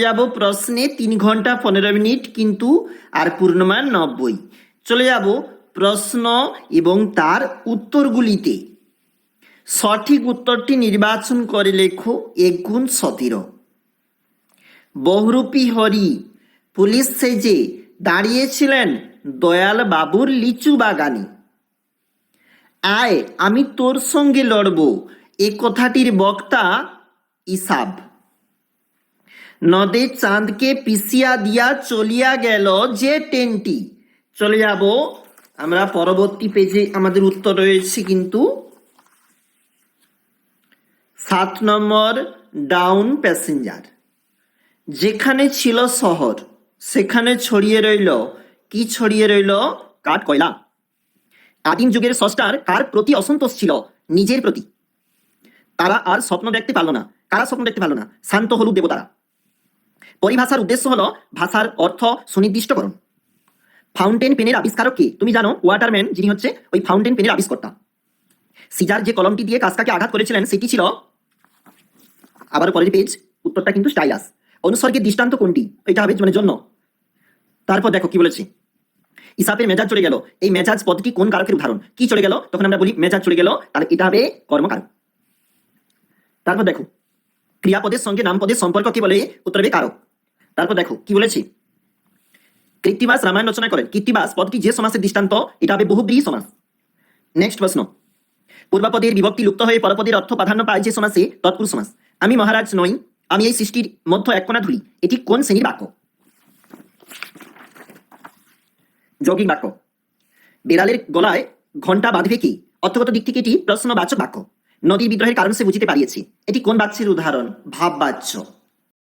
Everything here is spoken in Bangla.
যাব প্রশ্নে 3 ঘন্টা 15 মিনিট কিন্তু আর পূর্ণমান 90। চলে যাব প্রশ্ন এবং তার উত্তরগুলিতে। সঠিক উত্তরটি নির্বাচন করে লেখো 1 গুণ 17। বহুরূপী হরি পুলিশ সেজে দাঁড়িয়েছিলেন দয়াল বাবুর লিচু বাগানে। আয় আমি তোর সঙ্গে লড়ব, এ কথাটির বক্তা ইসাব। নদে চাঁদকে পিছিয়া দিয়া চলিয়া গেল যে ট্রেনটি। চলে যাব আমরা পরবর্তী পেজে, আমাদের উত্তর রয়েছে কিন্তু 7 নম্বর ডাউন প্যাসেঞ্জার। যেখানে ছিল শহর সেখানে ছড়িয়ে রইল কি? ছড়িয়ে রইল কাঠ কয়লা। আদিম যুগের স্রষ্টার কার প্রতি অসন্তোষ ছিল? নিজের প্রতি। তারা আর স্বপ্ন দেখতে পারল না। কারা স্বপ্ন দেখতে পারল না? শান্ত হলুদ দেবতারা। পরিভাষার উদ্দেশ্য হলো ভাষার অর্থ সুনির্দিষ্টকরণ। ফাউন্টেন পেনের আবিষ্কারক কে? তুমি জানো, ওয়াটারম্যান, যিনি হচ্ছে ওই ফাউন্টেন পেনের আবিষ্কর্তা। সিজার যে কলমটি দিয়ে কাসকাকে আঘাত করেছিলেন সেটি ছিল, আবার পরের পেজ, উত্তরটা কিন্তু স্টাইলাস। অনুসর্গের দৃষ্টান্ত কোনটি? এটা হবে মানে জন্য। তারপর দেখো কি বলেছে, ইসাপের মেজাজ চলে গেল। এই মেজাজ পদটি কোন কারকের উদাহরণ? কি চলে গেল? তখন আমরা বলি মেজাজ চলে গেল, তাহলে এটা হবে কর্মকারক। তারপর দেখো ক্রিয়াপদের সঙ্গে নামপদের সম্পর্ক কি বলে? উত্তর হবে কারক। তারপর দেখো কি বলেছে, কৃত্তিবাস রামায়ণ রচনা করেন। কৃত্তিবাস পদটি যে সমাসের দৃষ্টান্ত, এটা হবে বহুব্রীহি সমাস। নেক্সট প্রশ্ন, পূর্বপদের বিভক্তি লুপ্ত হয়ে পরপদের অর্থ প্রাধান্য পায় যে সমাসে তৎপুরুষ সমাস। আমি মহারাজ নই, আমি এই সৃষ্টির মধ্য এক কণা ধুলি, এটি কোন শ্রেণীর বাক্য? যৌগিক বাক্য। বেড়ালের গলায় ঘণ্টা বাঁধবে কি? অর্থগত দিক থেকে এটি প্রশ্নবাচক বাক্য। নদীর বিদ্রোহের কারণ সে বুঝিতে পারিয়েছে, এটি কোন বাচ্যের উদাহরণ? ভাববাচ্য।